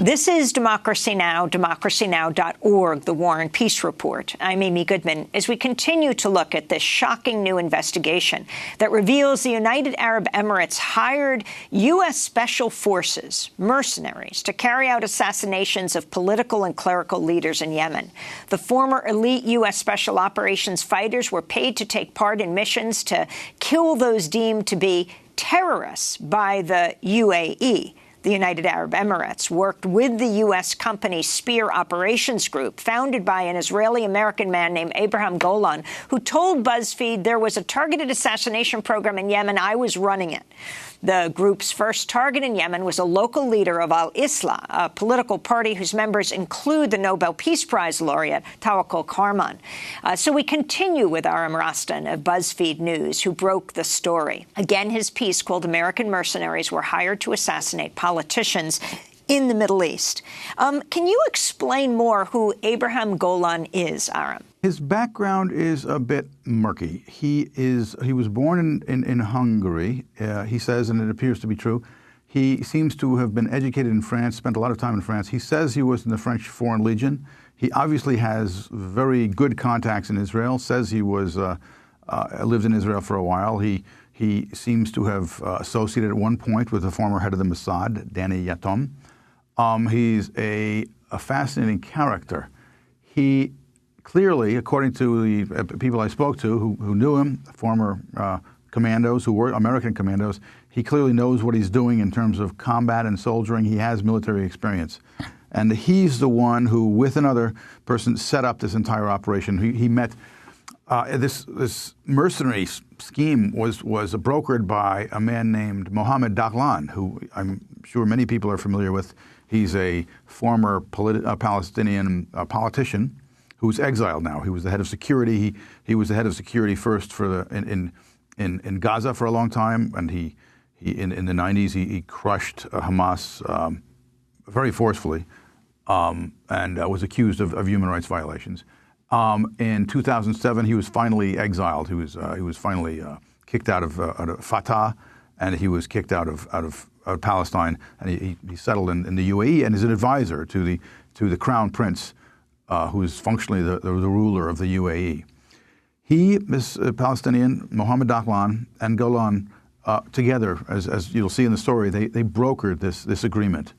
This is Democracy Now!, democracynow.org, the War and Peace Report. I'm Amy Goodman. As we continue to look at this shocking new investigation that reveals the United Arab Emirates hired U.S. Special Forces, mercenaries, to carry out assassinations of political and clerical leaders in Yemen. The former elite U.S. Special Operations fighters were paid to take part in missions to kill those deemed to be terrorists by the UAE. The United Arab Emirates worked with the U.S. company Spear Operations Group, founded by an Israeli-American man named Abraham Golan, who told BuzzFeed there was a targeted assassination program in Yemen. I was running it. The group's first target in Yemen was a local leader of al-Islah, a political party whose members include the Nobel Peace Prize laureate Tawakkol Karman. So we continue with Aram Rastan of BuzzFeed News, who broke the story. Again, his piece called American Mercenaries Were Hired to Assassinate Politicians in the Middle East. Can you explain more who Abraham Golan is, Aram? His background is a bit murky. He was born in Hungary, he says, and it appears to be true. He seems to have been educated in France, spent a lot of time in France. He says he was in the French Foreign Legion. He obviously has very good contacts in Israel, says he was lived in Israel for a while. He seems to have associated at one point with the former head of the Mossad, Danny Yatom. He's a fascinating character. He clearly, according to the people I spoke to who knew him, former commandos who were American commandos, he clearly knows what he's doing in terms of combat and soldiering. He has military experience. And he's the one who, with another person, set up this entire operation. He met this mercenary scheme was brokered by a man named Abraham Golan, who I'm sure many people are familiar with. He's a former Palestinian politician who's exiled now. He was the head of security. He was the head of security first for in Gaza for a long time, and he in the 90s he crushed Hamas very forcefully, and was accused of human rights violations. In 2007, he was finally exiled. He was finally kicked out of Fatah, and he was kicked out of Palestine, and he settled in the UAE and is an advisor to the Crown Prince, who is functionally the ruler of the UAE. He, this Palestinian, Abraham Golan, and Golan together, as you'll see in the story, they brokered this agreement.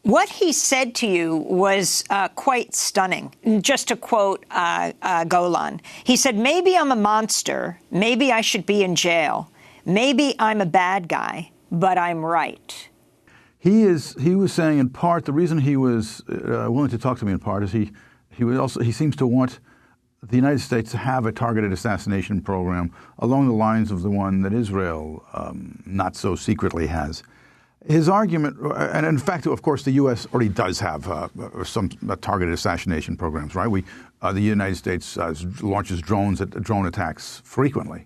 What he said to you was quite stunning. Just to quote Golan, he said, "Maybe I'm a monster. Maybe I should be in jail. Maybe I'm a bad guy, but I'm right." He was saying, in part, the reason he was willing to talk to me in part is he seems to want the United States to have a targeted assassination program along the lines of the one that Israel not so secretly has. His argument, and in fact, of course, the U.S. already does have some targeted assassination programs, right? The United States launches drone attacks frequently.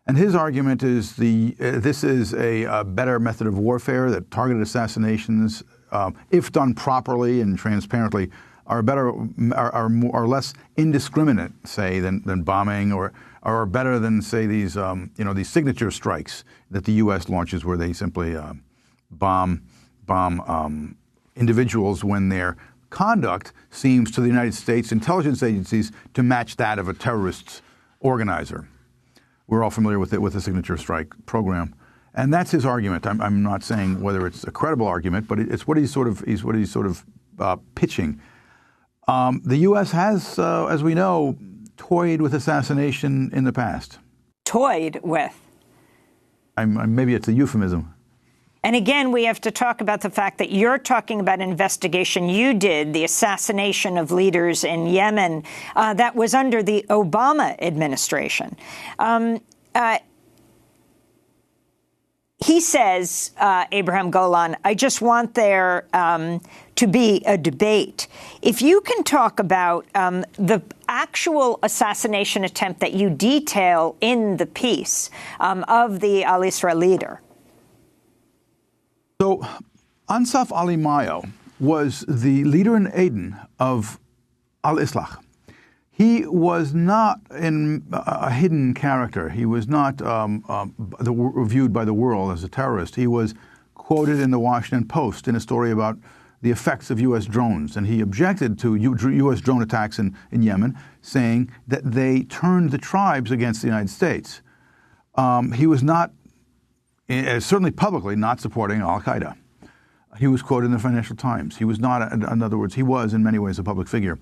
And his argument is this is a better method of warfare, that targeted assassinations, if done properly and transparently, are less indiscriminate, say, than bombing, or are better than, say, these signature strikes that the U.S. launches, where they simply bomb individuals when their conduct seems to the United States intelligence agencies to match that of a terrorist organizer. We're all familiar with the signature strike program, and that's his argument. I'm not saying whether it's a credible argument, but it's what he's sort of pitching. The U.S. has, as we know, toyed with assassination in the past. Toyed with? Maybe it's a euphemism. And again, we have to talk about the fact that you're talking about an investigation you did, the assassination of leaders in Yemen, that was under the Obama administration. He says, Abraham Golan, I just want there to be a debate. If you can talk about the actual assassination attempt that you detail in the piece of the al-Isra leader. So Ansaf Ali Mayo was the leader in Aden of al-Islah. He was not a hidden character. He was not viewed by the world as a terrorist. He was quoted in the Washington Post in a story about the effects of U.S. drones. And he objected to U.S. drone attacks in Yemen, saying that they turned the tribes against the United States. He was not, certainly publicly, not supporting al-Qaeda. He was quoted in the Financial Times. He was not, in other words, he was in many ways a public figure.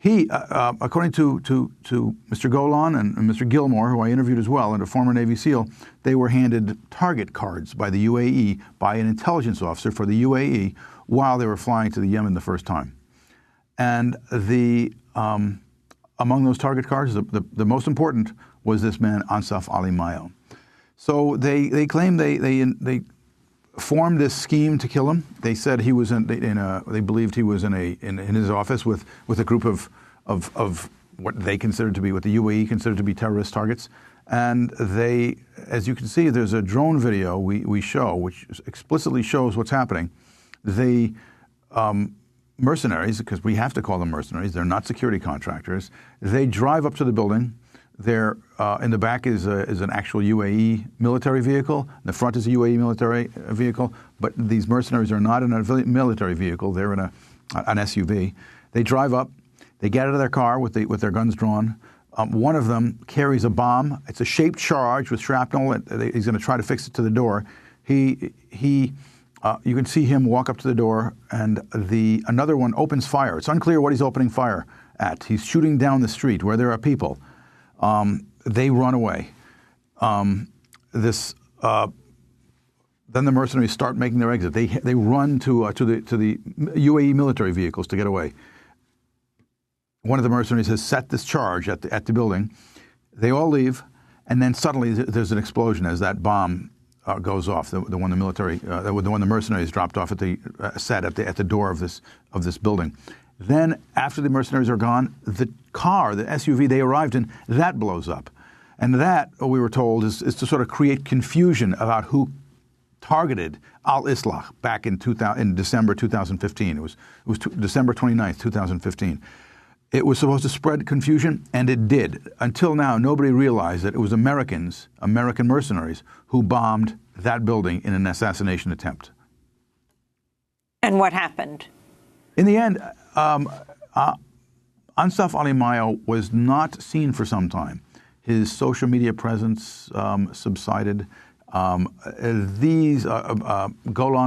He, according to Mr. Golan and Mr. Gilmore, who I interviewed as well, and a former Navy SEAL, they were handed target cards by the UAE, by an intelligence officer for the UAE, while they were flying to the Yemen the first time. And among those target cards, the most important was this man, Ansaf Ali Mayo. So they claim they formed this scheme to kill him. They said he was they believed he was in his office with a group of what they considered to be, what the UAE considered to be terrorist targets. And they, as you can see, there's a drone video we show, which explicitly shows what's happening. The mercenaries, because we have to call them mercenaries, they're not security contractors, they drive up to the building. There, in the back is an actual UAE military vehicle. The front is a UAE military vehicle. But these mercenaries are not in a military vehicle. They're in an SUV. They drive up. They get out of their car with their guns drawn. One of them carries a bomb. It's a shaped charge with shrapnel. He's going to try to fix it to the door. You can see him walk up to the door, and another one opens fire. It's unclear what he's opening fire at. He's shooting down the street where there are people. They run away. Then the mercenaries start making their exit. They run to the UAE military vehicles to get away. One of the mercenaries has set this charge at the building. They all leave, and then suddenly there's an explosion as that bomb goes off. The one the mercenaries dropped off at the door of this building. Then, after the mercenaries are gone, the car, the SUV they arrived in, that blows up. And that, we were told, is to sort of create confusion about who targeted al-Islah back in December 2015. It was December 29th, 2015. It was supposed to spread confusion, and it did. Until now, nobody realized that it was American mercenaries, who bombed that building in an assassination attempt. And what happened? In the end, Ansaf Ali Mayo was not seen for some time. His social media presence subsided. Golan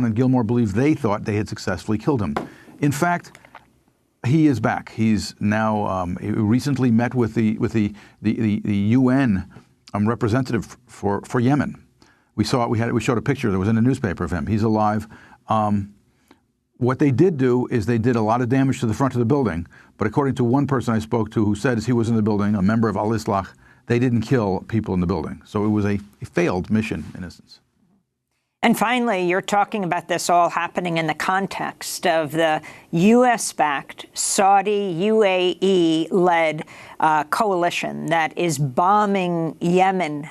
and Gilmore believed they thought they had successfully killed him. In fact, he is back. He's now he recently met with the UN representative for Yemen. We saw it. We showed a picture that was in a newspaper of him. He's alive. What they did do is they did a lot of damage to the front of the building, but according to one person I spoke to who said he was in the building, a member of al-Islah, they didn't kill people in the building. So it was a failed mission, in essence. And finally, you're talking about this all happening in the context of the U.S.-backed, Saudi, UAE-led coalition that is bombing Yemen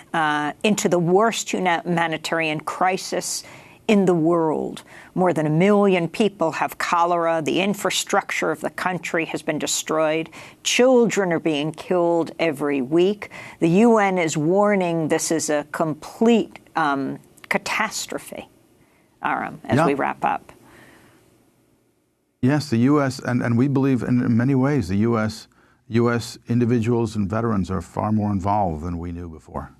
into the worst humanitarian crisis in the world. More than 1 million people have cholera. The infrastructure of the country has been destroyed. Children are being killed every week. The UN is warning this is a complete catastrophe, Aram, as we wrap up. Yes, the U.S., and we believe in many ways the U.S. individuals and veterans are far more involved than we knew before.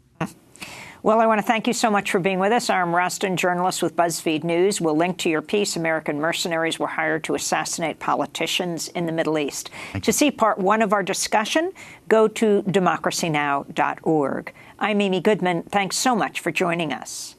Well, I want to thank you so much for being with us. Aram Rastin, journalist with BuzzFeed News. We'll link to your piece, American Mercenaries Were Hired to Assassinate Politicians in the Middle East. To see part 1 of our discussion, go to democracynow.org. I'm Amy Goodman. Thanks so much for joining us.